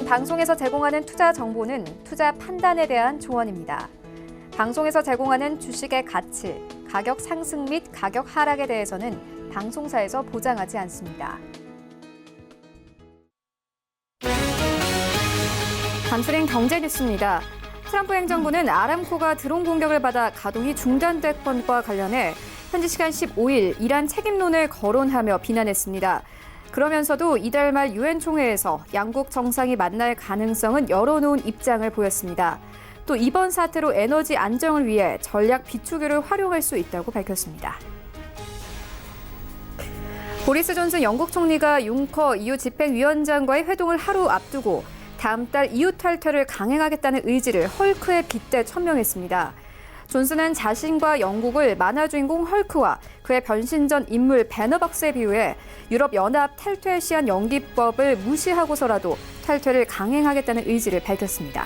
방송에서 제공하는 투자 정보는 투자 판단에 대한 조언입니다. 방송에서 제공하는 주식의 가치, 가격 상승 및 가격 하락에 대해서는 방송사에서 보장하지 않습니다. 간추린 경제 뉴스입니다. 트럼프 행정부는 아람코가 드론 공격을 받아 가동이 중단된 건과 관련해 현지 시간 15일 이란 책임론을 거론하며 비난했습니다. 그러면서도 이달 말 유엔 총회에서 양국 정상이 만날 가능성은 열어놓은 입장을 보였습니다. 또 이번 사태로 에너지 안정을 위해 전략 비축유를 활용할 수 있다고 밝혔습니다. 보리스 존슨 영국 총리가 융커 EU 집행위원장과의 회동을 하루 앞두고 다음 달 EU 탈퇴를 강행하겠다는 의지를 헐크에 빗대 천명했습니다. 존슨은 자신과 영국을 만화 주인공 헐크와 그의 변신전 인물 배너박스에 비유해 유럽연합 탈퇴 시한 연기법을 무시하고서라도 탈퇴를 강행하겠다는 의지를 밝혔습니다.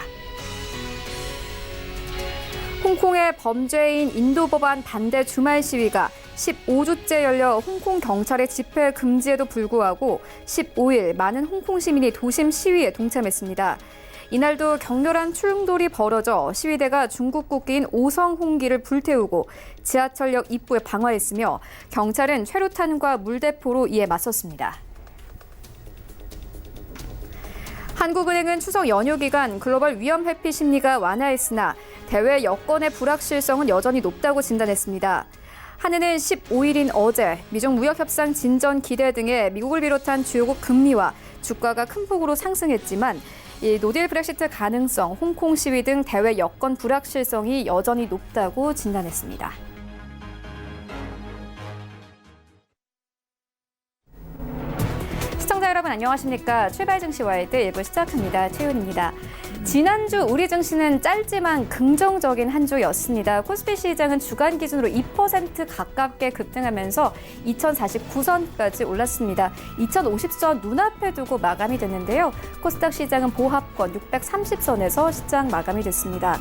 홍콩의 범죄인 인도 법안 반대 주말 시위가 15주째 열려 홍콩 경찰의 집회 금지에도 불구하고 15일 많은 홍콩 시민이 도심 시위에 동참했습니다. 이날도 격렬한 충돌이 벌어져 시위대가 중국 국기인 오성 홍기를 불태우고 지하철역 입구에 방화했으며 경찰은 최루탄과 물대포로 이에 맞섰습니다. 한국은행은 추석 연휴 기간 글로벌 위험 회피 심리가 완화했으나 대외 여건의 불확실성은 여전히 높다고 진단했습니다. 한은은 15일인 어제 미중 무역협상 진전 기대 등의 미국을 비롯한 주요국 금리와 주가가 큰 폭으로 상승했지만 이 노딜 브렉시트 가능성, 홍콩 시위 등 대외 여건 불확실성이 여전히 높다고 진단했습니다. 시청자 여러분 안녕하십니까? 출발 증시 와이드 1부 시작합니다. 최윤입니다. 지난주 우리 증시는 짧지만 긍정적인 한 주였습니다. 코스피 시장은 주간 기준으로 2% 가깝게 급등하면서 2049선까지 올랐습니다. 2050선 눈앞에 두고 마감이 됐는데요. 코스닥 시장은 보합권 630선에서 시장 마감이 됐습니다.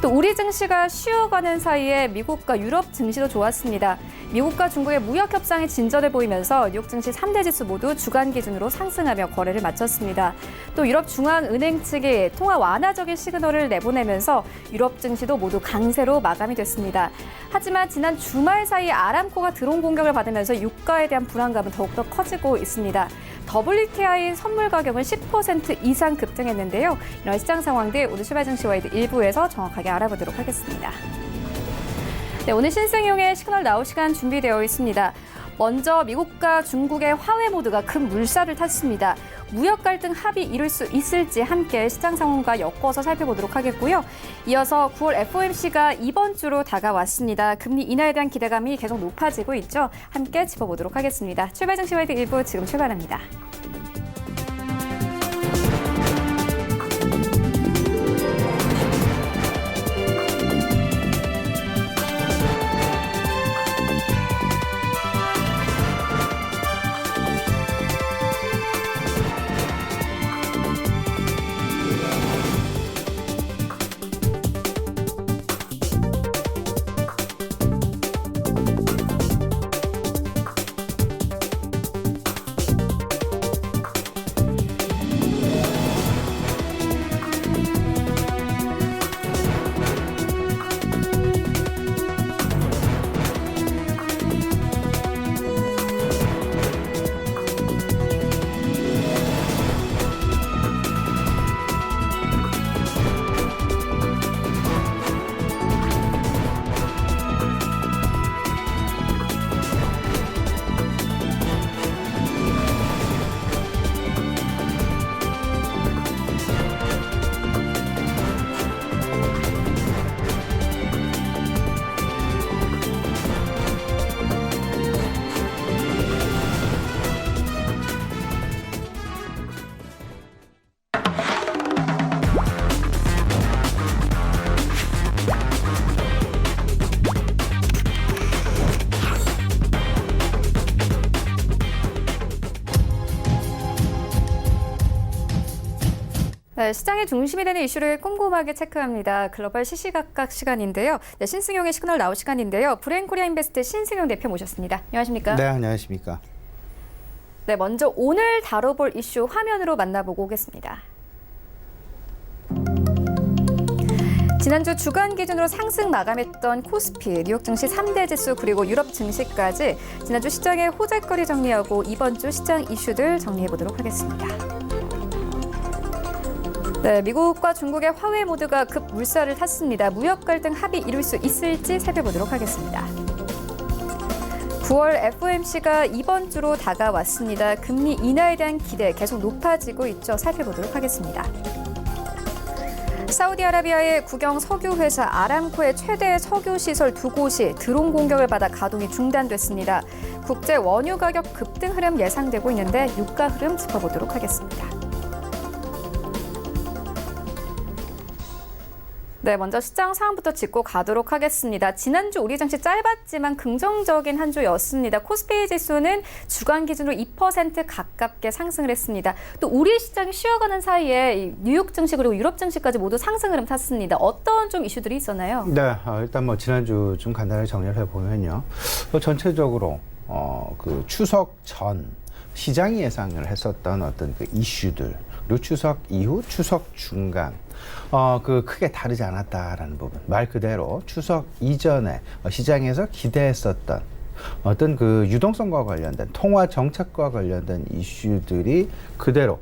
또 우리 증시가 쉬어가는 사이에 미국과 유럽 증시도 좋았습니다. 미국과 중국의 무역 협상이 진전해 보이면서 뉴욕 증시 3대 지수 모두 주간 기준으로 상승하며 거래를 마쳤습니다. 또 유럽 중앙은행 측이 통화 완화적인 시그널을 내보내면서 유럽 증시도 모두 강세로 마감이 됐습니다. 하지만 지난 주말 사이 아람코가 드론 공격을 받으면서 유가에 대한 불안감은 더욱더 커지고 있습니다. WTI 선물 가격은 10% 이상 급등했는데요. 이런 시장 상황들 오늘 출발 증시 와이드 1부에서 정확하게 알아보도록 하겠습니다. 네, 오늘 신승용의 시그널 나올 시간 준비되어 있습니다. 먼저 미국과 중국의 화해 모드가 큰 물살을 탔습니다. 무역 갈등 합의 이룰 수 있을지 함께 시장 상황과 엮어서 살펴보도록 하겠고요. 이어서 9월 FOMC가 이번 주로 다가왔습니다. 금리 인하에 대한 기대감이 계속 높아지고 있죠. 함께 짚어보도록 하겠습니다. 출발 증시 와이드 1부 지금 출발합니다. 네, 시장의 중심이 되는 이슈를 꼼꼼하게 체크합니다. 글로벌 시시각각 시간인데요. 네, 신승용의 시그널 나올 시간인데요. 브레인코리아 인베스트 신승용 대표 모셨습니다. 안녕하십니까? 네, 안녕하십니까? 네, 먼저 오늘 다뤄볼 이슈 화면으로 만나보고 오겠습니다. 지난주 주간 기준으로 상승 마감했던 코스피, 뉴욕 증시 3대 지수 그리고 유럽 증시까지 지난주 시장의 호재거리 정리하고 이번 주 시장 이슈들 정리해 보도록 하겠습니다. 네, 미국과 중국의 화웨이 모두가 급물살을 탔습니다. 무역 갈등 합의 이룰 수 있을지 살펴보도록 하겠습니다. 9월 FOMC가 이번 주로 다가왔습니다. 금리 인하에 대한 기대 계속 높아지고 있죠. 살펴보도록 하겠습니다. 사우디아라비아의 국영 석유회사 아람코의 최대 석유시설 2곳이 드론 공격을 받아 가동이 중단됐습니다. 국제 원유 가격 급등 흐름 예상되고 있는데 유가 흐름 짚어보도록 하겠습니다. 네, 먼저 시장 상황부터 짚고 가도록 하겠습니다. 지난주 우리 증시 짧았지만 긍정적인 한 주였습니다. 코스피 지수는 주간 기준으로 2% 가깝게 상승을 했습니다. 또 우리 시장이 쉬어가는 사이에 뉴욕 증시 그리고 유럽 증시까지 모두 상승 흐름 탔습니다. 어떤 좀 이슈들이 있었나요? 네, 일단 뭐 지난주 좀 간단하게 정리를 해보면요. 전체적으로 그 추석 전 시장이 예상을 했었던 어떤 그 이슈들, 그리고 추석 이후, 추석 중간, 그 크게 다르지 않았다라는 부분. 말 그대로 추석 이전에 시장에서 기대했었던 어떤 그 유동성과 관련된 통화 정책과 관련된 이슈들이 그대로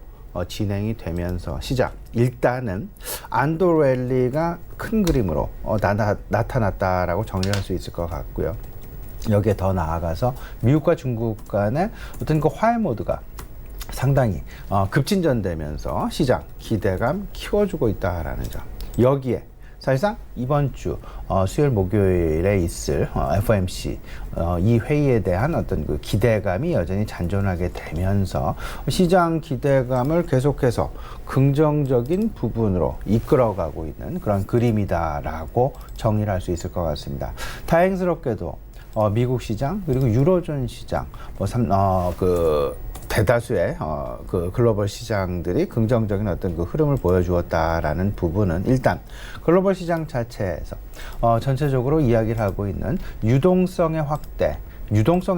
진행이 되면서 시장 일단은 안도 랠리가 큰 그림으로 나타났다라고 정리할 수 있을 것 같고요. 여기에 더 나아가서 미국과 중국 간의 어떤 그 화해 모드가 상당히 급진전되면서 시장 기대감 키워주고 있다라는 점. 여기에 사실상 이번 주 수요일 목요일에 있을 FOMC 이 회의에 대한 어떤 그 기대감이 여전히 잔존하게 되면서 시장 기대감을 계속해서 긍정적인 부분으로 이끌어가고 있는 그런 그림이다라고 정리를 할 수 있을 것 같습니다. 다행스럽게도 미국 시장 그리고 유로존 시장 대다수의 그 글로벌 시장들이 긍정적인 어떤 그 흐름을 보여주었다라는 부분은 일단 글로벌 시장 자체에서 전체적으로 이야기를 하고 있는 유동성의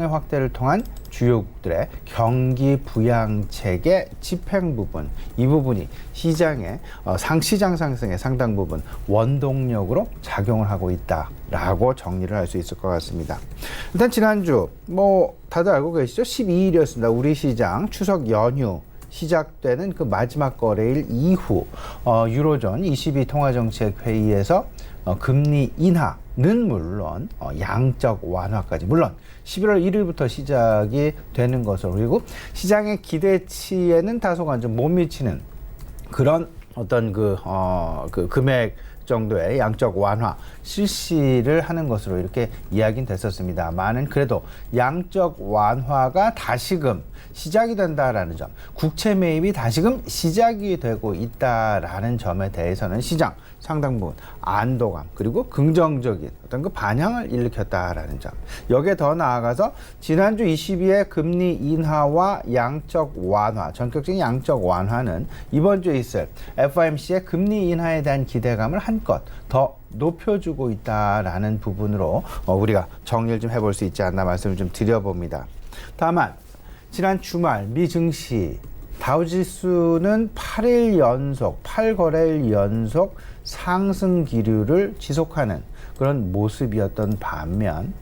확대를 통한 주요국들의 경기 부양책의 집행 부분, 이 부분이 시장의 시장 상승의 상당 부분 원동력으로 작용을 하고 있다라고 정리를 할 수 있을 것 같습니다. 일단 지난주 다들 알고 계시죠? 12일이었습니다. 우리 시장 추석 연휴 시작되는 그 마지막 거래일 이후 유로존 22 통화정책회의에서 금리 인하는 물론 양적 완화까지 물론 11월 1일부터 시작이 되는 것으로, 그리고 시장의 기대치에는 다소간 좀 못 미치는 그런 어떤 그 금액 정도의 양적 완화 실시를 하는 것으로 이렇게 이야기는 됐었습니다만은 그래도 양적 완화가 다시금 시작이 된다라는 점, 국채 매입이 다시금 시작이 되고 있다라는 점에 대해서는 시장 상당 부분 안도감 그리고 긍정적인 어떤 그 반향을 일으켰다라는 점. 여기에 더 나아가서 지난주 22의 금리 인하와 양적 완화, 전격적인 양적 완화는 이번 주에 있을 FOMC의 금리 인하에 대한 기대감을 한껏 더 높여주고 있다라는 부분으로 우리가 정리를 좀 해볼 수 있지 않나 말씀을 좀 드려봅니다. 다만 지난 주말 미 증시 다우지수는 8거래일 연속 상승 기류를 지속하는 그런 모습이었던 반면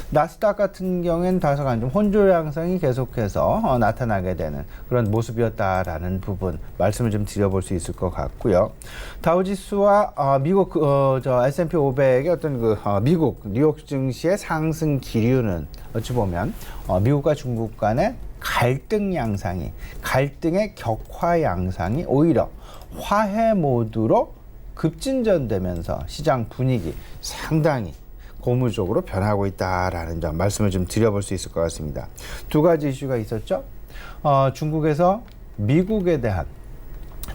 나스닥 같은 경우에는 다소간 좀 혼조 양상이 계속해서 나타나게 되는 그런 모습이었다라는 부분 말씀을 좀 드려볼 수 있을 것 같고요. 다우지수와 미국 S&P 500의 어떤 미국 뉴욕 증시의 상승 기류는 어찌 보면 미국과 중국 간의 갈등의 격화 양상이 오히려 화해 모드로 급진전되면서 시장 분위기 상당히 고무적으로 변하고 있다라는 점 말씀을 좀 드려볼 수 있을 것 같습니다. 두 가지 이슈가 있었죠. 중국에서 미국에 대한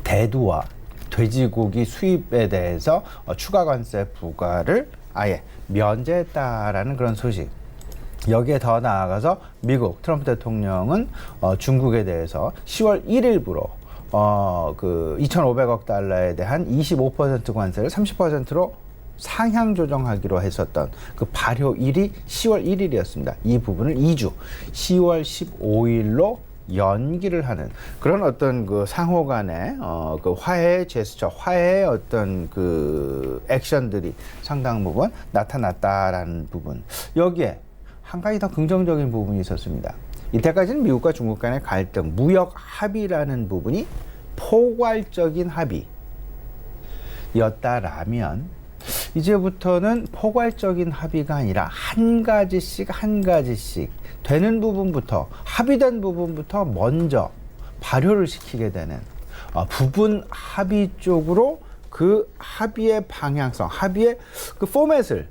대두와 돼지고기 수입에 대해서 추가 관세 부과를 아예 면제했다라는 그런 소식. 여기에 더 나아가서 미국 트럼프 대통령은 중국에 대해서 10월 1일부로 2,500억 달러에 대한 25% 관세를 30%로 상향 조정하기로 했었던 그 발효일이 10월 1일이었습니다. 이 부분을 2주 10월 15일로 연기를 하는 그런 어떤 그 상호 간의 그 화해의 제스처, 화해의 어떤 그 액션들이 상당 부분 나타났다라는 부분. 여기에 한 가지 더 긍정적인 부분이 있었습니다. 이때까지는 미국과 중국 간의 갈등, 무역 합의라는 부분이 포괄적인 합의였다라면 이제부터는 포괄적인 합의가 아니라 한 가지씩 되는 부분부터, 합의된 부분부터 먼저 발효를 시키게 되는 부분 합의 쪽으로 그 합의의 방향성, 합의의 그 포맷을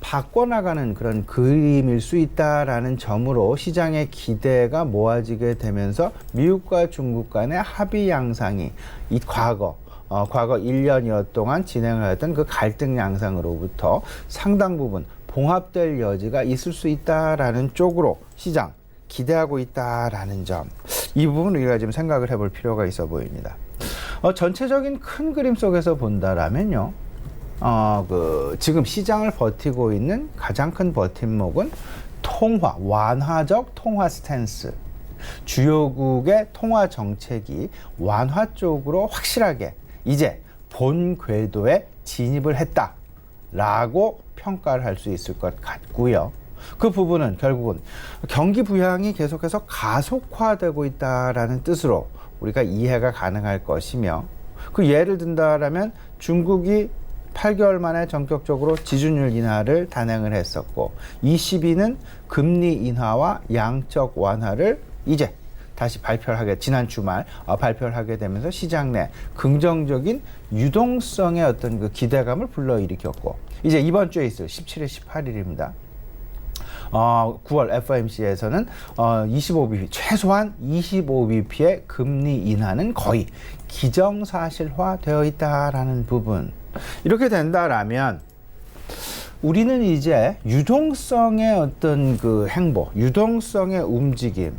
바꿔나가는 그런 그림일 수 있다라는 점으로 시장의 기대가 모아지게 되면서 미국과 중국 간의 합의 양상이 이 과거 1년여 동안 진행을 했던 그 갈등 양상으로부터 상당 부분 봉합될 여지가 있을 수 있다라는 쪽으로 시장 기대하고 있다라는 점, 이 부분 우리가 지금 생각을 해볼 필요가 있어 보입니다. 전체적인 큰 그림 속에서 본다라면요, 지금 시장을 버티고 있는 가장 큰 버팀목은 완화적 통화 스탠스. 주요국의 통화 정책이 완화 쪽으로 확실하게 이제 본 궤도에 진입을 했다라고 평가를 할 수 있을 것 같고요. 그 부분은 결국은 경기 부양이 계속해서 가속화되고 있다라는 뜻으로 우리가 이해가 가능할 것이며, 그 예를 든다라면 중국이 8개월 만에 전격적으로 지준율 인하를 단행을 했었고, ECB는 금리 인하와 양적 완화를 이제 다시 지난 주말 발표를 하게 되면서 시장 내 긍정적인 유동성의 어떤 그 기대감을 불러일으켰고, 이제 이번 주에 있을 17일, 18일입니다. 9월 FOMC에서는 25bp, 최소한 25bp의 금리 인하는 거의 기정사실화 되어 있다라는 부분. 이렇게 된다라면 우리는 이제 유동성의 어떤 그 행보, 유동성의 움직임,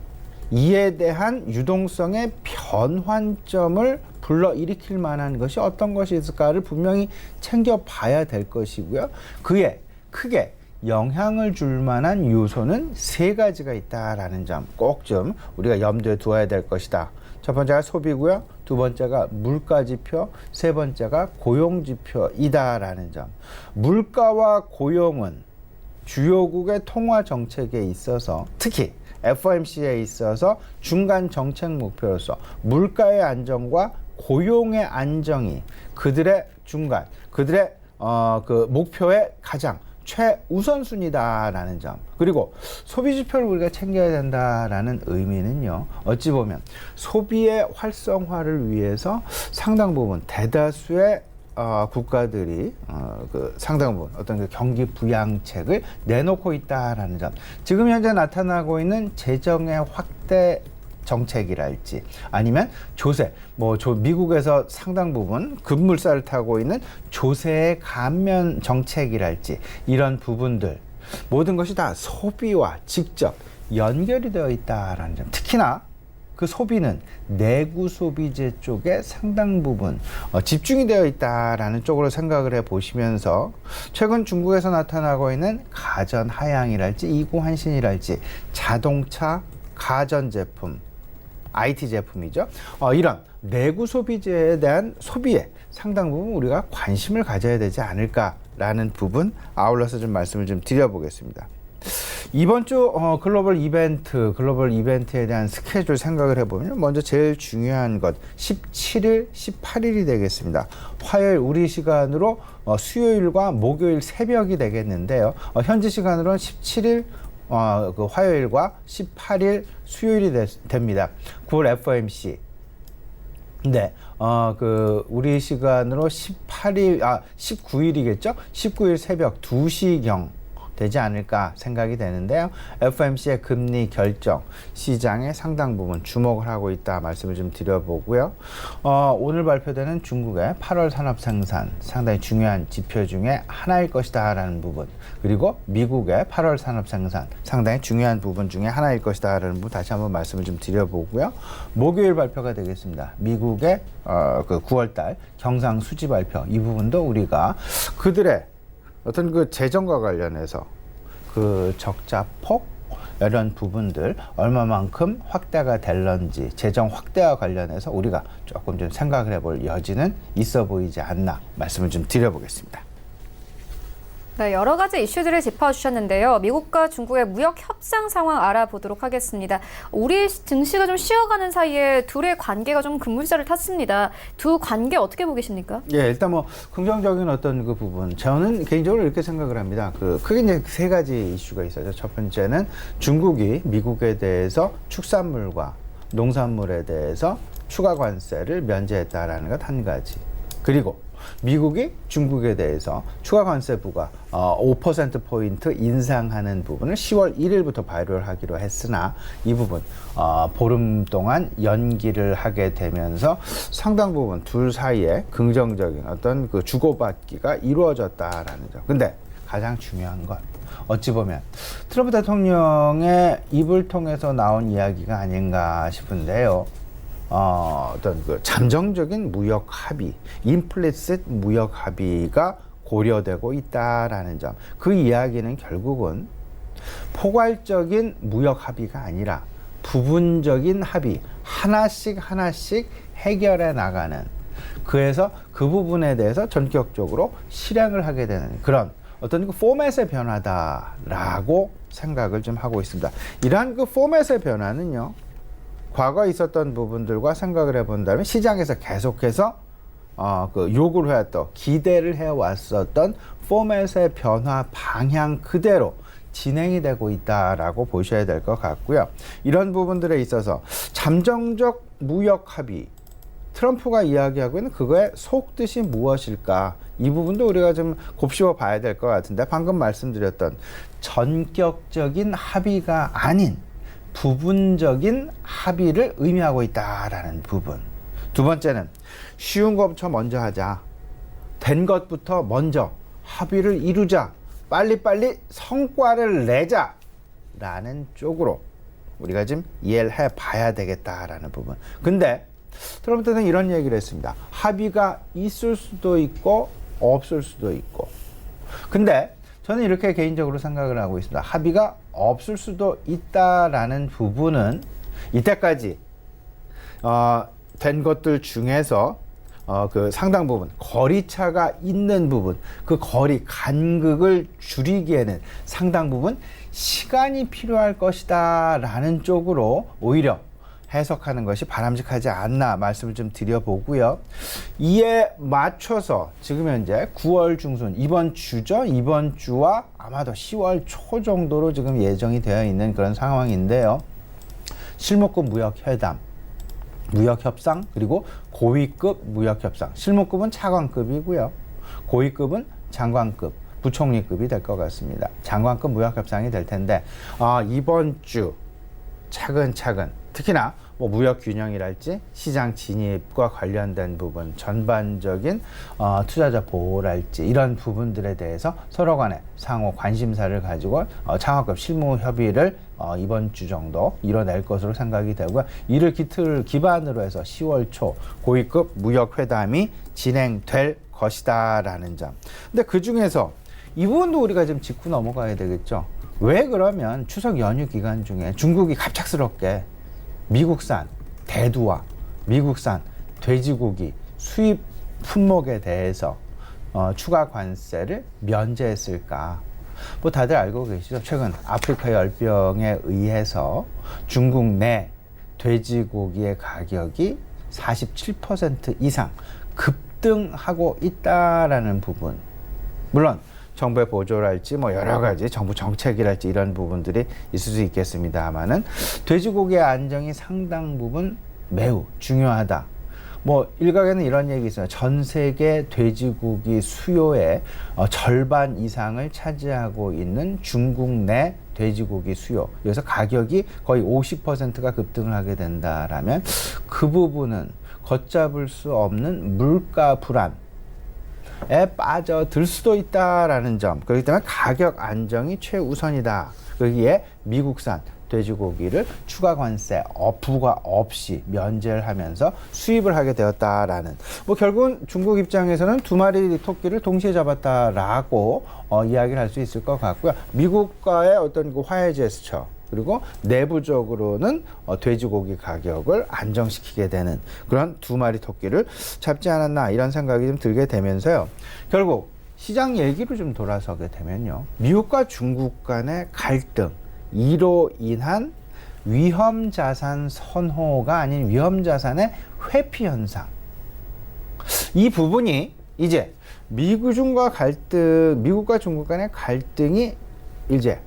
이에 대한 유동성의 변환점을 불러일으킬 만한 것이 어떤 것이 있을까를 분명히 챙겨봐야 될 것이고요. 그에 크게 영향을 줄 만한 요소는 3가지가 있다라는 점 꼭 좀 우리가 염두에 두어야 될 것이다. 첫 번째가 소비고요. 두 번째가 물가지표, 세 번째가 고용지표이다라는 점. 물가와 고용은 주요국의 통화 정책에 있어서, 특히 FOMC에 있어서 중간 정책 목표로서 물가의 안정과 고용의 안정이 그들의 그 목표의 가장 최우선순위다라는 점. 그리고 소비 지표를 우리가 챙겨야 된다라는 의미는요, 어찌 보면 소비의 활성화를 위해서 상당 부분 대다수의 국가들이 그 상당 부분 어떤 그 경기 부양책을 내놓고 있다라는 점. 지금 현재 나타나고 있는 재정의 확대 정책이랄지, 아니면 조세, 미국에서 상당 부분 급물살을 타고 있는 조세의 감면 정책이랄지, 이런 부분들 모든 것이 다 소비와 직접 연결이 되어 있다라는 점. 특히나 그 소비는 내구 소비재 쪽에 상당 부분 집중이 되어 있다라는 쪽으로 생각을 해 보시면서, 최근 중국에서 나타나고 있는 가전 하향이랄지 이구환신이랄지 자동차, 가전제품, IT 제품이죠. 이런 내구 소비재에 대한 소비에 상당 부분 우리가 관심을 가져야 되지 않을까라는 부분, 아울러서 좀 말씀을 좀 드려보겠습니다. 이번 주 글로벌 이벤트에 대한 스케줄 생각을 해보면, 먼저 제일 중요한 것 17일, 18일이 되겠습니다. 화요일 우리 시간으로 수요일과 목요일 새벽이 되겠는데요. 현지 시간으로는 17일 그 화요일과 18일 수요일이 됩니다. 9월 FOMC. 네, 우리 시간으로 19일이겠죠? 19일 새벽 2시경 되지 않을까 생각이 되는데요. FOMC의 금리 결정, 시장에 상당 부분 주목을 하고 있다 말씀을 좀 드려보고요. 오늘 발표되는 중국의 8월 산업 생산, 상당히 중요한 지표 중에 하나일 것이다 라는 부분, 그리고 미국의 8월 산업 생산, 상당히 중요한 부분 중에 하나일 것이다 라는 부분 다시 한번 말씀을 좀 드려보고요. 목요일 발표가 되겠습니다. 미국의 그 9월달 경상 수지 발표, 이 부분도 우리가 그들의 어떤 그 재정과 관련해서 그 적자폭, 이런 부분들 얼마만큼 확대가 될런지 재정 확대와 관련해서 우리가 조금 좀 생각을 해볼 여지는 있어 보이지 않나 말씀을 좀 드려보겠습니다. 네, 여러 가지 이슈들을 짚어주셨는데요. 미국과 중국의 무역 협상 상황 알아보도록 하겠습니다. 우리 증시가 좀 쉬어가는 사이에 둘의 관계가 좀 급물살을 탔습니다. 두 관계 어떻게 보고 계십니까? 예, 일단 뭐 긍정적인 어떤 그 부분, 저는 개인적으로 이렇게 생각을 합니다. 크게 이제 세 가지 이슈가 있어요. 첫 번째는 중국이 미국에 대해서 축산물과 농산물에 대해서 추가 관세를 면제했다라는 것 한 가지. 그리고 미국이 중국에 대해서 추가 관세 부과 5%포인트 인상하는 부분을 10월 1일부터 발효를 하기로 했으나 이 부분 보름 동안 연기를 하게 되면서 상당 부분 둘 사이에 긍정적인 어떤 그 주고받기가 이루어졌다라는 점. 근데 가장 중요한 건 어찌 보면 트럼프 대통령의 입을 통해서 나온 이야기가 아닌가 싶은데요. 어떤 그 잠정적인 무역 합의, 임플리시트 무역 합의가 고려되고 있다라는 점. 그 이야기는 결국은 포괄적인 무역 합의가 아니라 부분적인 합의, 하나씩 해결해 나가는. 그래서 그 부분에 대해서 전격적으로 실행을 하게 되는 그런 어떤 그 포맷의 변화다라고 생각을 좀 하고 있습니다. 이러한 그 포맷의 변화는요. 과거에 있었던 부분들과 생각을 해본다면 시장에서 계속해서 그 요구를 해왔던 기대를 해왔었던 포맷의 변화 방향 그대로 진행이 되고 있다라고 보셔야 될 것 같고요. 이런 부분들에 있어서 잠정적 무역 합의 트럼프가 이야기하고 있는 그거의 속뜻이 무엇일까? 이 부분도 우리가 좀 곱씹어 봐야 될 것 같은데 방금 말씀드렸던 전격적인 합의가 아닌 부분적인 합의를 의미하고 있다라는 부분. 두 번째는 쉬운 것부터 먼저 하자. 된 것부터 먼저 합의를 이루자. 빨리빨리 성과를 내자. 라는 쪽으로 우리가 좀 이해를 해봐야 되겠다라는 부분. 근데 트럼프 때는 이런 얘기를 했습니다. 합의가 있을 수도 있고 없을 수도 있고. 근데 저는 이렇게 개인적으로 생각을 하고 있습니다. 합의가 없을 수도 있다라는 부분은 이때까지 된 것들 중에서 그 상당 부분 거리차가 있는 부분, 그 거리 간극을 줄이기에는 상당 부분 시간이 필요할 것이다라는 쪽으로 오히려 해석하는 것이 바람직하지 않나 말씀을 좀 드려보고요. 이에 맞춰서 지금 현재 9월 중순 이번 주죠. 이번 주와 아마도 10월 초 정도로 지금 예정이 되어 있는 그런 상황인데요. 실무급 무역회담, 무역협상 그리고 고위급 무역협상. 실무급은 차관급이고요. 고위급은 장관급, 부총리급이 될 것 같습니다. 장관급 무역협상이 될 텐데 이번 주 차근차근 특히나 뭐 무역 균형이랄지 시장 진입과 관련된 부분 전반적인 투자자 보호랄지 이런 부분들에 대해서 서로 간에 상호 관심사를 가지고 장학급 실무 협의를 이번 주 정도 이뤄낼 것으로 생각이 되고요. 이를 기반으로 해서 10월 초 고위급 무역 회담이 진행될 것이다라는 점. 근데 그 중에서 이 부분도 우리가 좀 짚고 넘어가야 되겠죠. 왜 그러면 추석 연휴 기간 중에 중국이 갑작스럽게 미국산 대두와 미국산 돼지고기 수입 품목에 대해서 추가 관세를 면제했을까? 뭐 다들 알고 계시죠? 최근 아프리카 열병에 의해서 중국 내 돼지고기의 가격이 47% 이상 급등하고 있다라는 부분. 물론 정부의 보조랄지 뭐 여러 가지 정부 정책이랄지 이런 부분들이 있을 수 있겠습니다만은 돼지고기의 안정이 상당 부분 매우 중요하다. 뭐 일각에는 이런 얘기 있어요. 전 세계 돼지고기 수요의 절반 이상을 차지하고 있는 중국 내 돼지고기 수요. 여기서 가격이 거의 50%가 급등을 하게 된다라면 그 부분은 걷잡을 수 없는 물가 불안 에 빠져들 수도 있다라는 점. 그렇기 때문에 가격 안정이 최우선이다. 거기에 미국산 돼지고기를 추가 관세 부과 없이 면제를 하면서 수입을 하게 되었다라는. 뭐 결국은 중국 입장에서는 두 마리 토끼를 동시에 잡았다라고 이야기를 할 수 있을 것 같고요. 미국과의 어떤 그 화해 제스처, 그리고 내부적으로는 돼지고기 가격을 안정시키게 되는 그런 두 마리 토끼를 잡지 않았나 이런 생각이 좀 들게 되면서요. 결국 시장 얘기로 좀 돌아서게 되면요. 미국과 중국 간의 갈등, 이로 인한 위험자산 선호가 아닌 위험자산의 회피 현상. 이 부분이 이제 미국과 중국 간의 갈등이 이제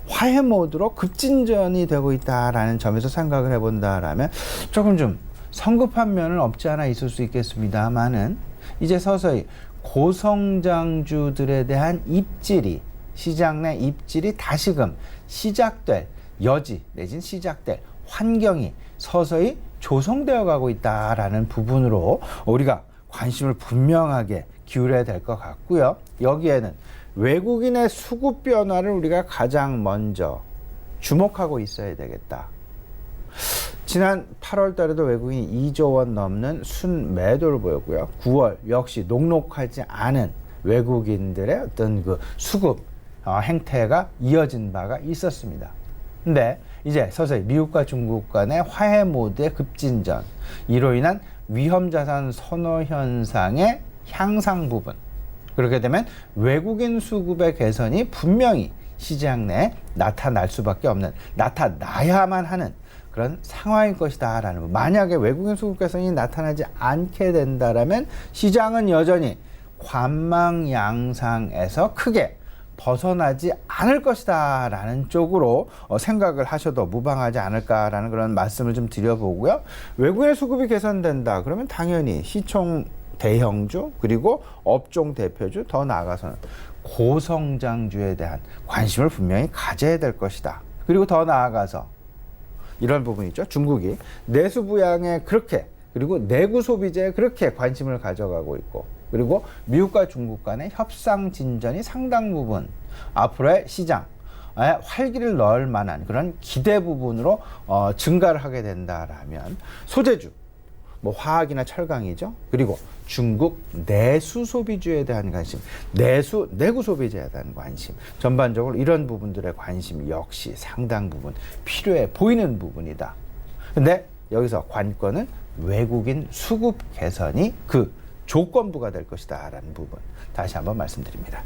화해 모드로 급진전이 되고 있다라는 점에서 생각을 해본다라면 조금 좀 성급한 면은 없지 않아 있을 수 있겠습니다만은 이제 서서히 고성장주들에 대한 입질이 시장 내 입질이 다시금 시작될 여지 내진 시작될 환경이 서서히 조성되어 가고 있다라는 부분으로 우리가 관심을 분명하게 기울여야 될 것 같고요. 여기에는 외국인의 수급 변화를 우리가 가장 먼저 주목하고 있어야 되겠다. 지난 8월 달에도 외국인이 2조 원 넘는 순매도를 보였고요. 9월 역시 녹록하지 않은 외국인들의 어떤 그 수급 행태가 이어진 바가 있었습니다. 근데 이제 서서히 미국과 중국 간의 화해 모드의 급진전, 이로 인한 위험자산 선호 현상의 향상 부분, 그렇게 되면 외국인 수급의 개선이 분명히 시장 내에 나타날 수밖에 없는, 나타나야만 하는 그런 상황일 것이다 라는 거. 만약에 외국인 수급 개선이 나타나지 않게 된다라면 시장은 여전히 관망 양상에서 크게 벗어나지 않을 것이다 라는 쪽으로 생각을 하셔도 무방하지 않을까라는 그런 말씀을 좀 드려보고요. 외국인 수급이 개선된다 그러면 당연히 시총 대형주 그리고 업종 대표주, 더 나아가서는 고성장주에 대한 관심을 분명히 가져야 될 것이다. 그리고 더 나아가서 이런 부분이죠. 중국이 내수 부양에 그렇게, 그리고 내구 소비재에 그렇게 관심을 가져가고 있고, 그리고 미국과 중국 간의 협상 진전이 상당 부분 앞으로의 시장에 활기를 넣을 만한 그런 기대 부분으로 증가를 하게 된다라면 소재주, 뭐 화학이나 철강이죠. 그리고 중국 내수 소비주에 대한 관심, 내구 소비재에 대한 관심, 전반적으로 이런 부분들의 관심 역시 상당 부분 필요해 보이는 부분이다. 근데 여기서 관건은 외국인 수급 개선이 그 조건부가 될 것이다 라는 부분 다시 한번 말씀드립니다.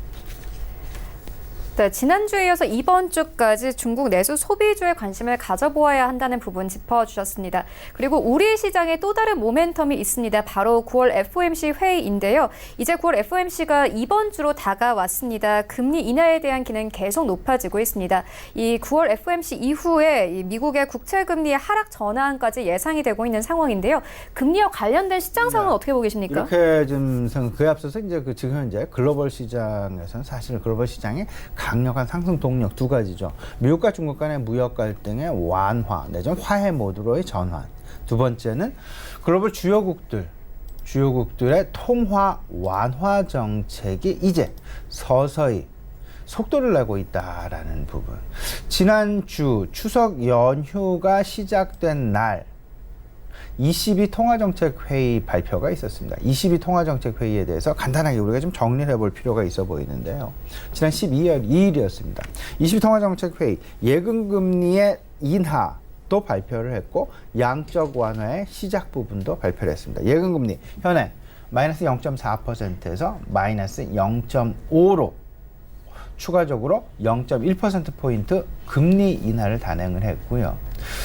네, 지난주에 이어서 이번 주까지 중국 내수 소비주에 관심을 가져보아야 한다는 부분 짚어주셨습니다. 그리고 우리 시장에 또 다른 모멘텀이 있습니다. 바로 9월 FOMC 회의인데요. 이제 9월 FOMC가 이번 주로 다가왔습니다. 금리 인하에 대한 기대는 계속 높아지고 있습니다. 이 9월 FOMC 이후에 이 미국의 국채금리의 하락 전환까지 예상이 되고 있는 상황인데요. 금리와 관련된 시장 상황은 어떻게 보고 계십니까? 이렇게 좀 그에 앞서서 이제 지금 현재 글로벌 시장에서는 사실 글로벌 시장의 강력한 상승 동력 두 가지죠. 미국과 중국 간의 무역 갈등의 완화 내지는 화해 모드로의 전환. 두 번째는 글로벌 주요국들의 통화 완화 정책이 이제 서서히 속도를 내고 있다라는 부분. 지난주 추석 연휴가 시작된 날 22 통화정책회의 발표가 있었습니다. 22 통화정책회의에 대해서 간단하게 우리가 좀 정리를 해볼 필요가 있어 보이는데요. 지난 12월 2일이었습니다. 22 통화정책회의 예금금리의 인하도 발표를 했고 양적 완화의 시작 부분도 발표를 했습니다. 예금금리 현행 마이너스 0.4%에서 마이너스 0.5로 추가적으로 0.1%포인트 금리 인하를 단행을 했고요.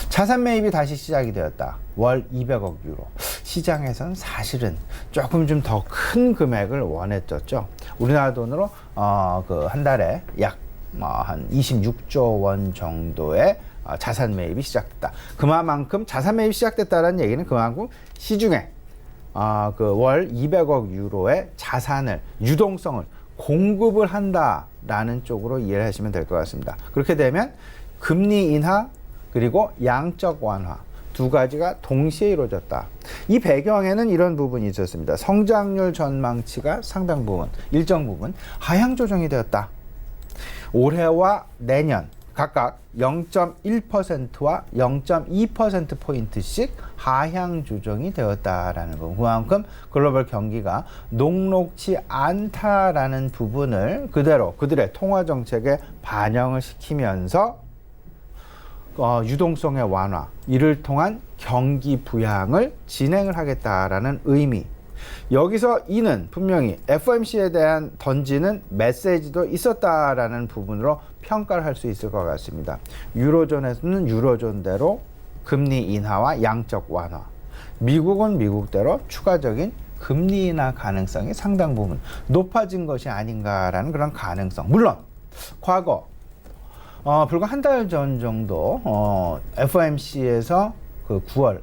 자산 매입이 다시 시작이 되었다. 월 200억 유로. 시장에서는 사실은 조금 좀 더 큰 금액을 원했었죠. 우리나라 돈으로 한 달에 약 한 26조 원 정도의 자산 매입이 시작됐다. 그만큼 자산 매입이 시작됐다는 얘기는 그만큼 시중에 월 200억 유로의 자산을 유동성을 공급을 한다라는 쪽으로 이해를 하시면 될 것 같습니다. 그렇게 되면 금리 인하 그리고 양적 완화 두 가지가 동시에 이루어졌다. 이 배경에는 이런 부분이 있었습니다. 성장률 전망치가 상당 부분, 일정 부분 하향 조정이 되었다. 올해와 내년 각각 0.1%와 0.2%포인트씩 하향 조정이 되었다라는 부분. 그만큼 글로벌 경기가 녹록지 않다라는 부분을 그대로 그들의 통화 정책에 반영을 시키면서 유동성의 완화, 이를 통한 경기 부양을 진행을 하겠다라는 의미. 여기서 이는 분명히 FOMC에 대한 던지는 메시지도 있었다라는 부분으로 평가를 할 수 있을 것 같습니다. 유로존에서는 유로존대로 금리 인하와 양적 완화, 미국은 미국대로 추가적인 금리 인하 가능성이 상당 부분 높아진 것이 아닌가라는 그런 가능성. 물론 과거 불과 한 달 전 정도 FOMC에서 그 9월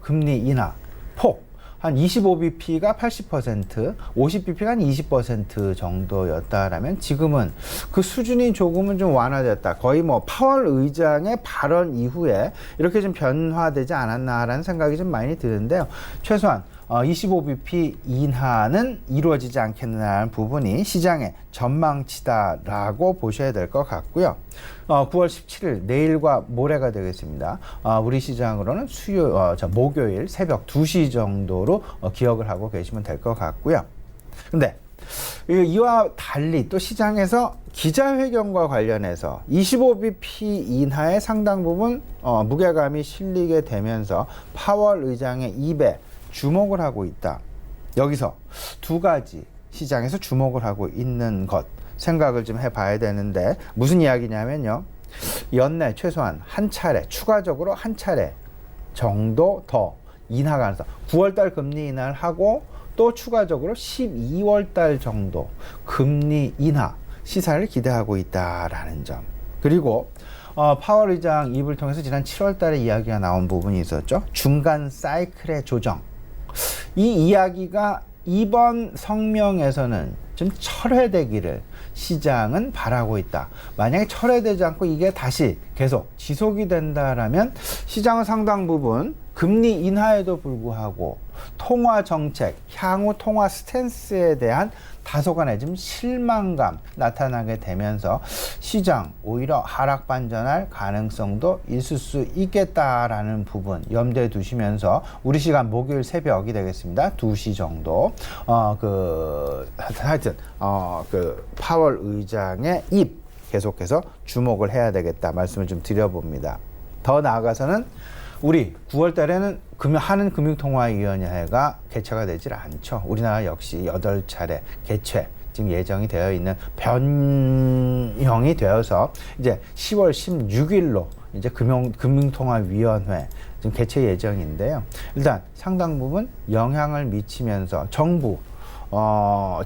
금리 인하 폭 한 25bp가 80%, 50bp가 한 20% 정도였다라면 지금은 그 수준이 조금은 좀 완화됐다. 거의 뭐 파월 의장의 발언 이후에 이렇게 좀 변화되지 않았나라는 생각이 좀 많이 드는데요. 최소한 25bp 인하는 이루어지지 않겠느냐는 부분이 시장의 전망치다라고 보셔야 될 것 같고요. 9월 17일 내일과 모레가 되겠습니다. 우리 시장으로는 목요일 새벽 2시 정도로 기억을 하고 계시면 될 것 같고요. 근데 이와 달리 또 시장에서 기자회견과 관련해서 25bp 인하의 상당 부분 무게감이 실리게 되면서 파월 의장의 입에 주목을 하고 있다. 여기서 두 가지 시장에서 주목을 하고 있는 것 생각을 좀 해봐야 되는데 무슨 이야기냐면요. 연내 최소한 한 차례, 추가적으로 한 차례 정도 더 인하 가능성. 9월달 금리 인하를 하고 또 추가적으로 12월달 정도 금리 인하 시사를 기대하고 있다라는 점. 그리고 파월 의장 입을 통해서 지난 7월달에 이야기가 나온 부분이 있었죠. 중간 사이클의 조정. 이 이야기가 이번 성명에서는 좀 철회되기를 시장은 바라고 있다. 만약에 철회되지 않고 이게 다시 계속 지속이 된다라면 시장은 상당 부분 금리 인하에도 불구하고 통화 정책, 향후 통화 스탠스에 대한 다소간의 좀 실망감 나타나게 되면서 시장 오히려 하락 반전할 가능성도 있을 수 있겠다라는 부분 염두에 두시면서 우리 시간 목요일 새벽이 되겠습니다. 2시 정도 하여튼 파월 의장의 입 계속해서 주목을 해야 되겠다 말씀을 좀 드려봅니다. 더 나아가서는 우리 9월 달에는 한은금융통화위원회가 개최가 되질 않죠. 우리나라 역시 8차례 개최 지금 예정이 되어 있는 변형이 되어서 이제 10월 16일로 이제 금융통화위원회 지금 개최 예정인데요. 일단 상당 부분 영향을 미치면서 정부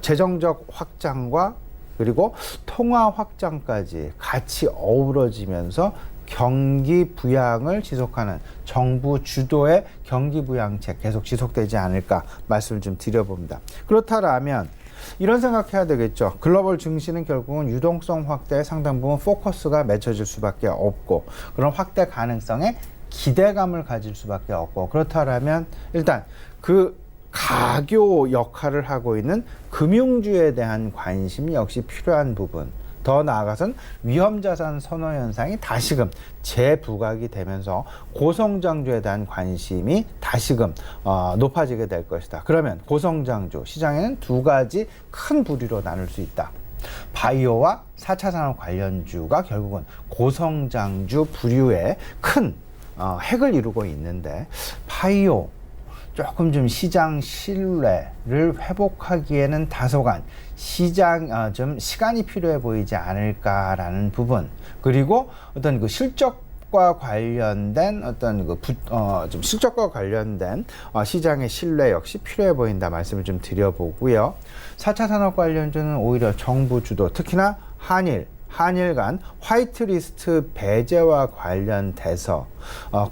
재정적 확장과 그리고 통화 확장까지 같이 어우러지면서 경기 부양을 지속하는 정부 주도의 경기 부양책 계속 지속되지 않을까 말씀을 좀 드려봅니다. 그렇다면 이런 생각해야 되겠죠. 글로벌 증시는 결국은 유동성 확대에 상당 부분 포커스가 맺혀질 수밖에 없고 그런 확대 가능성에 기대감을 가질 수밖에 없고 그렇다면 일단 그 가교 역할을 하고 있는 금융주에 대한 관심이 역시 필요한 부분. 더 나아가선 위험자산 선호 현상이 다시금 재부각이 되면서 고성장주에 대한 관심이 다시금 높아지게 될 것이다. 그러면 고성장주 시장에는 두 가지 큰 부류로 나눌 수 있다. 바이오와 4차 산업 관련주가 결국은 고성장주 부류의 큰 핵을 이루고 있는데 바이오 조금 좀 시장 신뢰를 회복하기에는 다소간 좀 시간이 필요해 보이지 않을까라는 부분 그리고 어떤 그 실적과 관련된 좀 실적과 관련된 시장의 신뢰 역시 필요해 보인다 말씀을 좀 드려보고요. 4차 산업 관련주는 오히려 정부 주도 특히나 한일 간 화이트리스트 배제와 관련돼서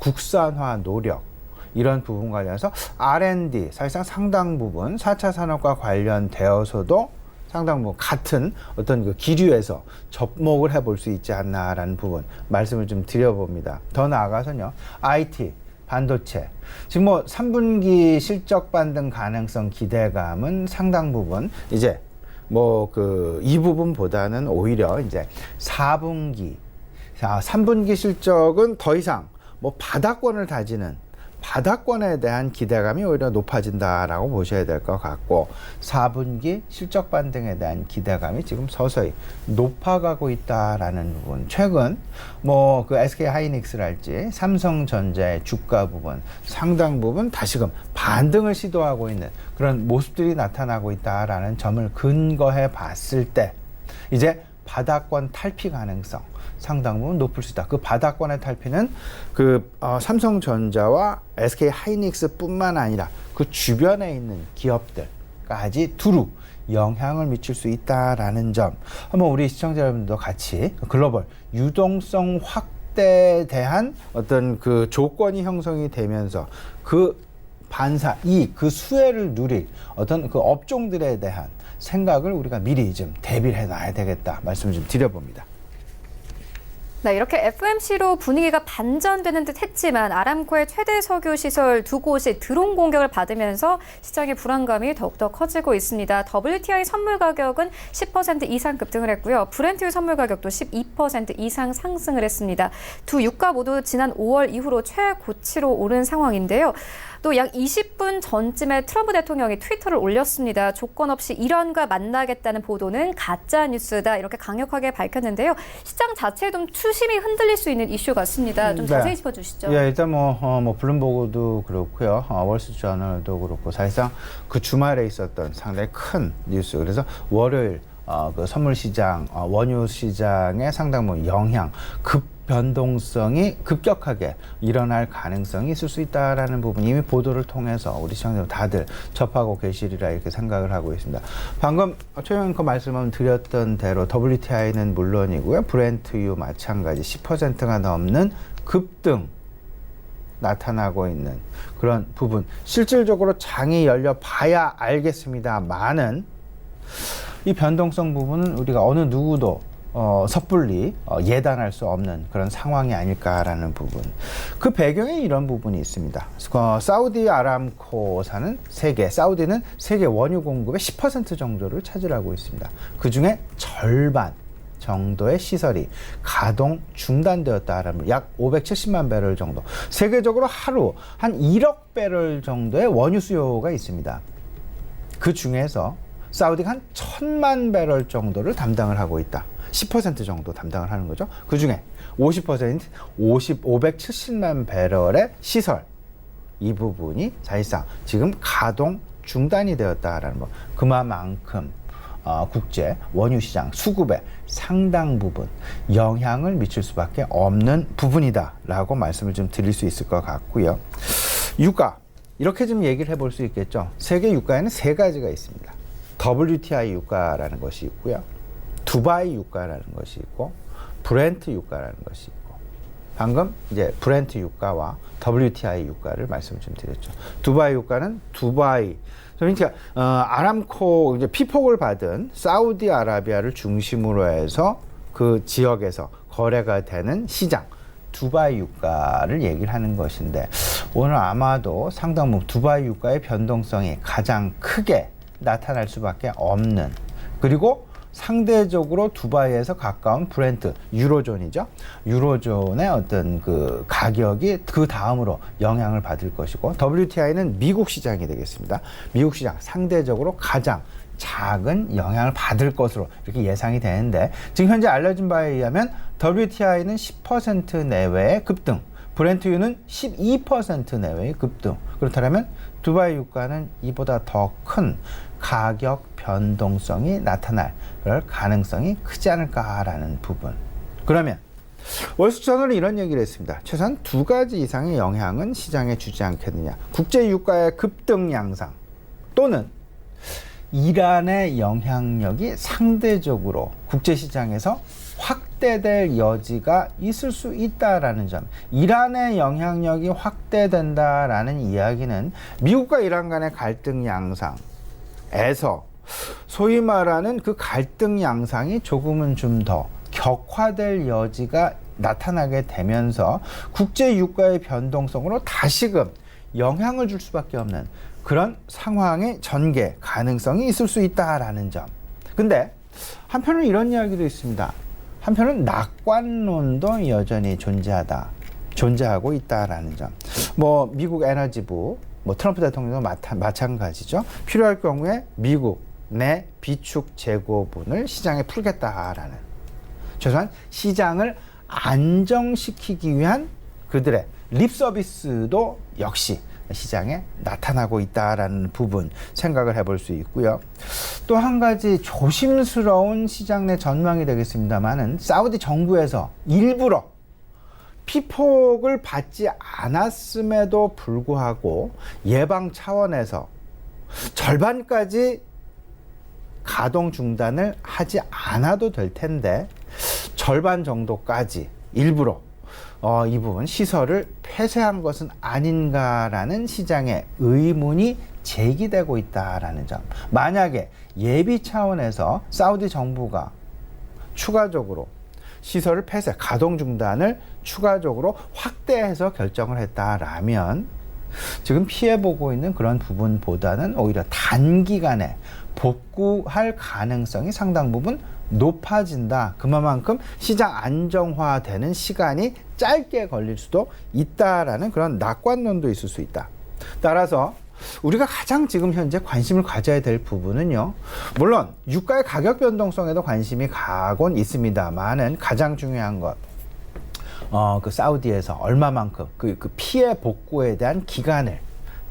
국산화 노력 이런 부분 관련해서 R&D 사실상 상당 부분 4차 산업과 관련되어서도 상당 부분 같은 어떤 그 기류에서 접목을 해볼 수 있지 않나라는 부분 말씀을 좀 드려봅니다. 더 나아가서요. IT, 반도체. 지금 뭐 3분기 실적 반등 가능성 기대감은 상당 부분 이제 이 부분보다는 오히려 이제 4분기, 3분기 실적은 더 이상 바닥권을 다지는 바닥권에 대한 기대감이 오히려 높아진다라고 보셔야 될 것 같고 4분기 실적 반등에 대한 기대감이 지금 서서히 높아가고 있다라는 부분. 최근 뭐 그 SK 하이닉스랄지 삼성전자의 주가 부분 상당 부분 다시금 반등을 시도하고 있는 그런 모습들이 나타나고 있다라는 점을 근거해 봤을 때 이제 바닥권 탈피 가능성 상당 부분 높을 수 있다. 그 바닥권의 탈피는 삼성전자와 SK 하이닉스뿐만 아니라 그 주변에 있는 기업들까지 두루 영향을 미칠 수 있다라는 점. 한번 우리 시청자 여러분도 같이 글로벌 유동성 확대에 대한 어떤 그 조건이 형성이 되면서 그 반사, 그 수혜를 누릴 어떤 그 업종들에 대한 생각을 우리가 미리 좀 대비를 해놔야 되겠다 말씀을 좀 드려봅니다. 네, 이렇게 FMC로 분위기가 반전되는 듯 했지만 아람코의 최대 석유 시설 두 곳이 드론 공격을 받으면서 시장의 불안감이 더욱더 커지고 있습니다. WTI 선물 가격은 10% 이상 급등을 했고요. 브렌트유 선물 가격도 12% 이상 상승을 했습니다. 두 유가 모두 지난 5월 이후로 최고치로 오른 상황인데요. 또 약 20분 전쯤에 트럼프 대통령이 트위터를 올렸습니다. 조건 없이 이란과 만나겠다는 보도는 가짜 뉴스다 이렇게 강력하게 밝혔는데요. 시장 자체에 좀 추심이 흔들릴 수 있는 이슈 같습니다. 좀 자세히 짚어주시죠. 예, 일단 블룸버그도 그렇고요, 월스트리트저널도 그렇고 사실상 그 주말에 있었던 상당히 큰 뉴스. 그래서 월요일 그 선물 시장, 원유 시장에 상당 부분 영향, 변동성이 급격하게 일어날 가능성이 있을 수 있다라는 부분 이미 보도를 통해서 우리 시청자들 다들 접하고 계시리라 이렇게 생각을 하고 있습니다. 방금 최영앵커 말씀을 드렸던 대로 WTI는 물론이고요. 브렌트유 마찬가지 10%가 넘는 급등 나타나고 있는 그런 부분. 실질적으로 장이 열려 봐야 알겠습니다만은 이 변동성 부분은 우리가 어느 누구도 섣불리 예단할 수 없는 그런 상황이 아닐까라는 부분. 그 배경에 이런 부분이 있습니다. 사우디 아람코사는 사우디는 세계 원유 공급의 10% 정도를 차지하고 있습니다. 그 중에 절반 정도의 시설이 가동 중단되었다라는 약 570만 배럴 정도. 세계적으로 하루 한 1억 배럴 정도의 원유 수요가 있습니다. 그 중에서 사우디가 한 1000만 배럴 정도를 담당을 하고 있다. 10% 정도 담당을 하는 거죠. 그 중에 570만 배럴의 시설, 이 부분이 사실상 지금 가동 중단이 되었다라는 거. 그만큼 국제 원유 시장 수급에 상당 부분 영향을 미칠 수밖에 없는 부분이다라고 말씀을 좀 드릴 수 있을 것 같고요. 유가 이렇게 좀 얘기를 해볼 수 있겠죠. 세계 유가에는 세 가지가 있습니다. WTI 유가라는 것이 있고요. 두바이 유가라는 것이 있고 브렌트 유가라는 것이 있고 방금 이제 브렌트 유가와 WTI 유가를 말씀을 좀 드렸죠. 두바이 유가는 그러니까 아람코 이제 피폭을 받은 사우디아라비아를 중심으로 해서 그 지역에서 거래가 되는 시장 두바이 유가를 얘기를 하는 것인데 오늘 아마도 상당 부분 두바이 유가의 변동성이 가장 크게 나타날 수밖에 없는 그리고 상대적으로 두바이에서 가까운 브렌트, 유로존이죠. 유로존의 어떤 그 가격이 그 다음으로 영향을 받을 것이고 WTI는 미국 시장이 되겠습니다. 미국 시장 상대적으로 가장 작은 영향을 받을 것으로 이렇게 예상이 되는데 지금 현재 알려진 바에 의하면 WTI는 10% 내외의 급등, 브렌트유는 12% 내외의 급등. 그렇다면 두바이 유가는 이보다 더 큰 가격 변동성이 나타날 가능성이 크지 않을까라는 부분. 그러면 월스트리트저널은 이런 얘기를 했습니다. 최소한 두 가지 이상의 영향은 시장에 주지 않겠느냐. 국제 유가의 급등 양상 또는 이란의 영향력이 상대적으로 국제 시장에서 확대될 여지가 있을 수 있다라는 점. 이란의 영향력이 확대된다라는 이야기는 미국과 이란 간의 갈등 양상에서 소위 말하는 그 갈등 양상이 조금은 좀 더 격화될 여지가 나타나게 되면서 국제 유가의 변동성으로 다시금 영향을 줄 수밖에 없는 그런 상황의 전개 가능성이 있을 수 있다라는 점. 근데 한편으로 이런 이야기도 있습니다. 한편은 낙관론도 여전히 존재하고 있다라는 점. 뭐 미국 에너지부, 뭐 트럼프 대통령도 마찬가지죠. 필요할 경우에 미국 내 비축 재고분을 시장에 풀겠다라는, 최소한 시장을 안정시키기 위한 그들의 립 서비스도 역시 시장에 나타나고 있다라는 부분 생각을 해볼 수 있고요. 또 한 가지 조심스러운 시장 내 전망이 되겠습니다만은, 사우디 정부에서 일부러 피폭을 받지 않았음에도 불구하고 예방 차원에서 절반까지 가동 중단을 하지 않아도 될 텐데 절반 정도까지 일부러 이 부분 시설을 폐쇄한 것은 아닌가라는 시장의 의문이 제기되고 있다라는 점. 만약에 예비 차원에서 사우디 정부가 추가적으로 시설을 폐쇄, 가동 중단을 추가적으로 확대해서 결정을 했다라면 지금 피해보고 있는 그런 부분보다는 오히려 단기간에 복구할 가능성이 상당 부분 높아진다. 그만큼 시장 안정화되는 시간이 짧게 걸릴 수도 있다라는 그런 낙관론도 있을 수 있다. 따라서 우리가 가장 지금 현재 관심을 가져야 될 부분은요, 물론 유가의 가격 변동성에도 관심이 가곤 있습니다만은 가장 중요한 것, 그 사우디에서 얼마만큼 그 피해 복구에 대한 기간을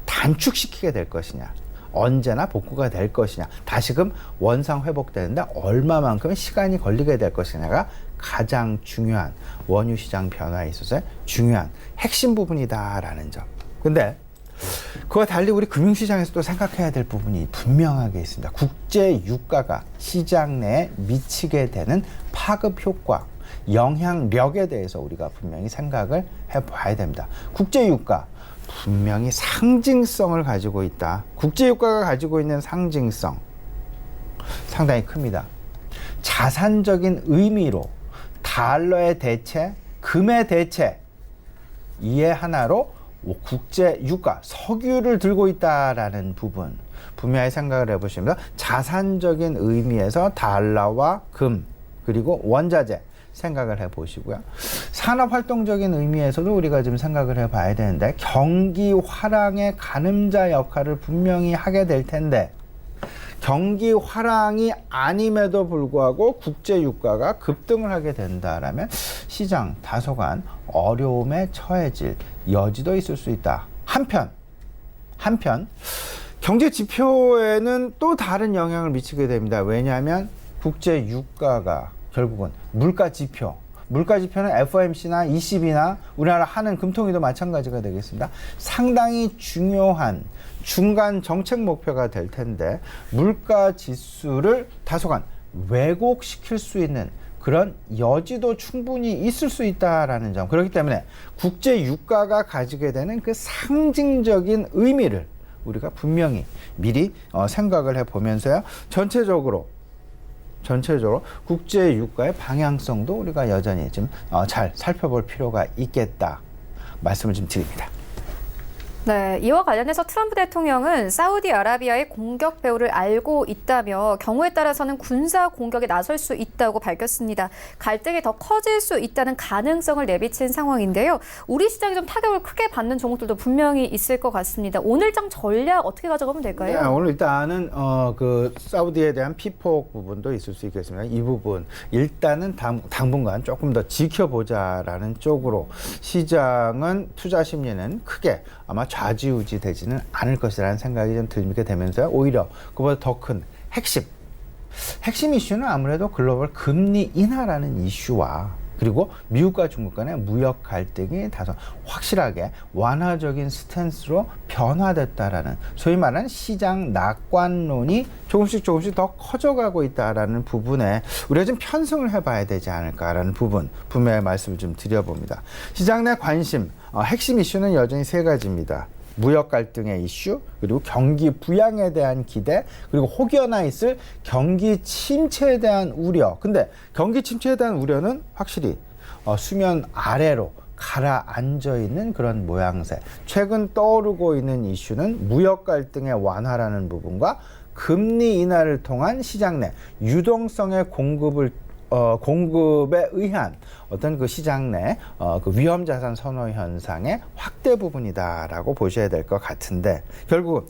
단축시키게 될 것이냐, 언제나 복구가 될 것이냐, 다시금 원상 회복되는데 얼마만큼 시간이 걸리게 될 것이냐가 가장 중요한 원유 시장 변화에 있어서 중요한 핵심 부분이다라는 점. 근데 그와 달리 우리 금융시장에서 또 생각해야 될 부분이 분명하게 있습니다. 국제 유가가 시장 내에 미치게 되는 파급 효과, 영향력에 대해서 우리가 분명히 생각을 해봐야 됩니다. 국제 유가 분명히 상징성을 가지고 있다. 국제 유가가 가지고 있는 상징성 상당히 큽니다. 자산적인 의미로 달러의 대체, 금의 대체, 이에 하나로 국제 유가, 석유를 들고 있다라는 부분 분명히 생각을 해보시면, 자산적인 의미에서 달러와 금 그리고 원자재 생각을 해보시고요. 산업활동적인 의미에서도 우리가 좀 생각을 해봐야 되는데, 경기 화랑의 가늠자 역할을 분명히 하게 될 텐데, 경기 화랑이 아님에도 불구하고 국제 유가가 급등을 하게 된다라면 시장 다소간 어려움에 처해질 여지도 있을 수 있다. 한편 경제 지표에는 또 다른 영향을 미치게 됩니다. 왜냐하면 국제 유가가 결국은 물가 지표는 FOMC나 ECB나 우리나라 하는 금통위도 마찬가지가 되겠습니다. 상당히 중요한 중간 정책 목표가 될 텐데, 물가 지수를 다소간 왜곡시킬 수 있는 그런 여지도 충분히 있을 수 있다라는 점. 그렇기 때문에 국제 유가가 가지게 되는 그 상징적인 의미를 우리가 분명히 미리 생각을 해보면서요, 전체적으로 국제 유가의 방향성도 우리가 여전히 좀 잘 살펴볼 필요가 있겠다 말씀을 좀 드립니다. 네, 이와 관련해서 트럼프 대통령은 사우디아라비아의 공격 배후를 알고 있다며 경우에 따라서는 군사 공격에 나설 수 있다고 밝혔습니다. 갈등이 더 커질 수 있다는 가능성을 내비친 상황인데요. 우리 시장이 좀 타격을 크게 받는 종목들도 분명히 있을 것 같습니다. 오늘장 전략 어떻게 가져가면 될까요? 네, 오늘 일단은 그 사우디에 대한 피폭 부분도 있을 수 있겠습니다. 이 부분 일단은 당분간 조금 더 지켜보자라는 쪽으로 시장은 투자 심리는 크게 아마 좌지우지 되지는 않을 것이라는 생각이 좀 들게 되면서, 오히려 그보다 더 큰 핵심 이슈는 아무래도 글로벌 금리 인하라는 이슈와, 그리고 미국과 중국 간의 무역 갈등이 다소 확실하게 완화적인 스탠스로 변화됐다라는, 소위 말하는 시장 낙관론이 조금씩 더 커져가고 있다라는 부분에 우리가 좀 편승을 해봐야 되지 않을까라는 부분 분명히 말씀을 좀 드려봅니다. 시장 내 관심, 핵심 이슈는 여전히 세 가지입니다. 무역 갈등의 이슈, 그리고 경기 부양에 대한 기대, 그리고 혹여나 있을 경기 침체에 대한 우려. 근데 경기 침체에 대한 우려는 확실히 수면 아래로 가라앉아 있는 그런 모양새. 최근 떠오르고 있는 이슈는 무역 갈등의 완화라는 부분과 금리 인하를 통한 시장 내 유동성의 공급을 공급에 의한 어떤 그 시장 내 그 위험 자산 선호 현상의 확대 부분이다라고 보셔야 될 것 같은데, 결국은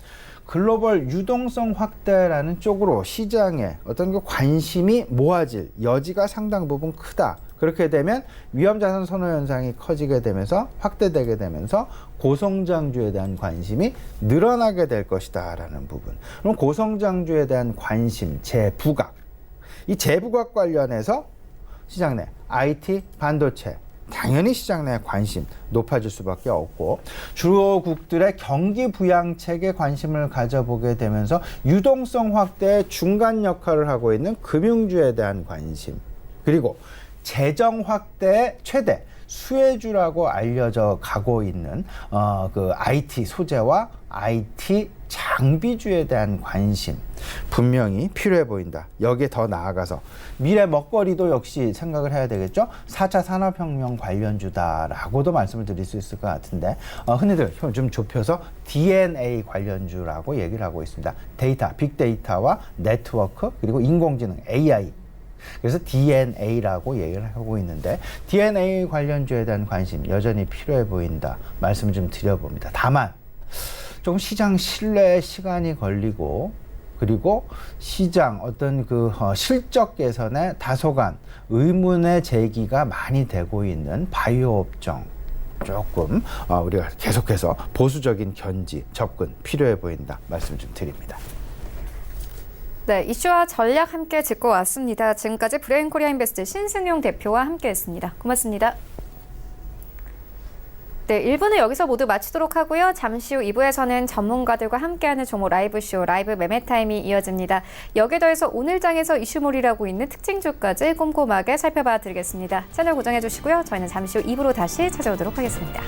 글로벌 유동성 확대라는 쪽으로 시장에 어떤 그 관심이 모아질 여지가 상당 부분 크다. 그렇게 되면 위험 자산 선호 현상이 커지게 되면서 확대되게 되면서 고성장주에 대한 관심이 늘어나게 될 것이다라는 부분. 그럼 고성장주에 대한 관심, 재부각. 이 재부각 관련해서 시장 내 IT, 반도체, 당연히 시장 내 관심 높아질 수밖에 없고, 주요국들의 경기 부양책에 관심을 가져보게 되면서 유동성 확대의 중간 역할을 하고 있는 금융주에 대한 관심, 그리고 재정 확대의 최대 수혜주라고 알려져 가고 있는 그 IT 소재와 IT 장비주에 대한 관심 분명히 필요해 보인다. 여기에 더 나아가서 미래 먹거리도 역시 생각을 해야 되겠죠. 4차 산업혁명 관련주다라고도 말씀을 드릴 수 있을 것 같은데, 흔히들 좀 좁혀서 DNA 관련주라고 얘기를 하고 있습니다. 데이터, 빅데이터와 네트워크, 그리고 인공지능 AI. 그래서 DNA라고 얘기를 하고 있는데, DNA 관련주에 대한 관심 여전히 필요해 보인다 말씀 좀 드려봅니다. 다만 조금 시장 신뢰에 시간이 걸리고, 그리고 시장 어떤 그 실적 개선에 다소간 의문의 제기가 많이 되고 있는 바이오 업종, 조금 우리가 계속해서 보수적인 견지, 접근 필요해 보인다 말씀 좀 드립니다. 네, 이슈와 전략 함께 짚고 왔습니다. 지금까지 브레인코리아 인베스트 신승용 대표와 함께했습니다. 고맙습니다. 네, 1부는 여기서 모두 마치도록 하고요. 잠시 후 2부에서는 전문가들과 함께하는 종목 라이브쇼, 라이브 매매타임이 이어집니다. 여기에 더해서 오늘 장에서 이슈몰이라고 있는 특징주까지 꼼꼼하게 살펴봐 드리겠습니다. 채널 고정해 주시고요. 저희는 잠시 후 2부로 다시 찾아오도록 하겠습니다.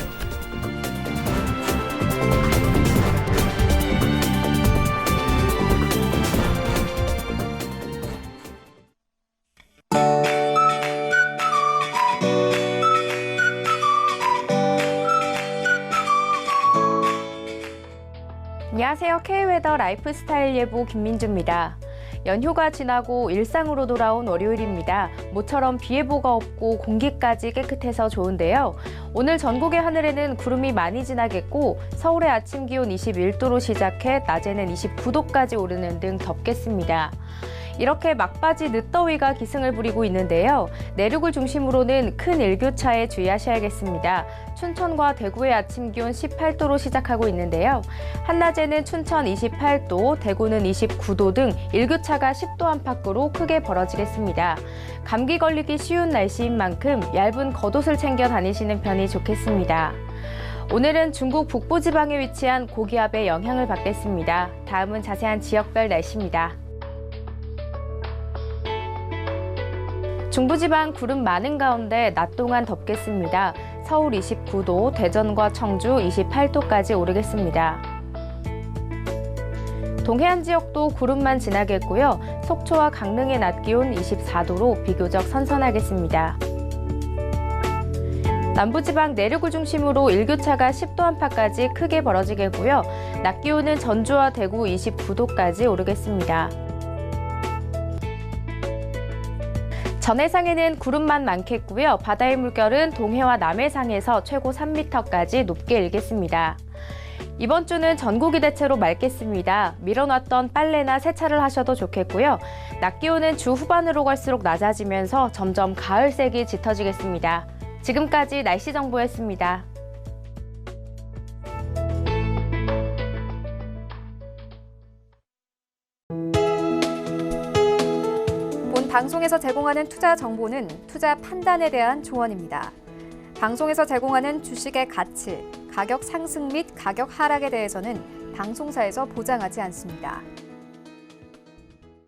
안녕하세요. K웨더 라이프스타일 예보 김민주입니다. 연휴가 지나고 일상으로 돌아온 월요일입니다. 모처럼 비 예보가 없고 공기까지 깨끗해서 좋은데요. 오늘 전국의 하늘에는 구름이 많이 지나겠고, 서울의 아침 기온 21도로 시작해 낮에는 29도까지 오르는 등 덥겠습니다. 이렇게 막바지 늦더위가 기승을 부리고 있는데요. 내륙을 중심으로는 큰 일교차에 주의하셔야겠습니다. 춘천과 대구의 아침 기온 18도로 시작하고 있는데요. 한낮에는 춘천 28도, 대구는 29도 등 일교차가 10도 안팎으로 크게 벌어지겠습니다. 감기 걸리기 쉬운 날씨인 만큼 얇은 겉옷을 챙겨 다니시는 편이 좋겠습니다. 오늘은 중국 북부지방에 위치한 고기압의 영향을 받겠습니다. 다음은 자세한 지역별 날씨입니다. 중부지방 구름 많은 가운데 낮 동안 덥겠습니다. 서울 29도, 대전과 청주 28도까지 오르겠습니다. 동해안 지역도 구름만 지나겠고요. 속초와 강릉의 낮 기온 24도로 비교적 선선하겠습니다. 남부지방 내륙을 중심으로 일교차가 10도 안팎까지 크게 벌어지겠고요. 낮 기온은 전주와 대구 29도까지 오르겠습니다. 전해상에는 구름만 많겠고요. 바다의 물결은 동해와 남해상에서 최고 3m까지 높게 일겠습니다. 이번 주는 전국이 대체로 맑겠습니다. 밀어놨던 빨래나 세차를 하셔도 좋겠고요. 낮 기온은 주 후반으로 갈수록 낮아지면서 점점 가을색이 짙어지겠습니다. 지금까지 날씨 정보였습니다. 방송에서 제공하는 투자 정보는 투자 판단에 대한 조언입니다. 방송에서 제공하는 주식의 가치, 가격 상승 및 가격 하락에 대해서는 방송사에서 보장하지 않습니다.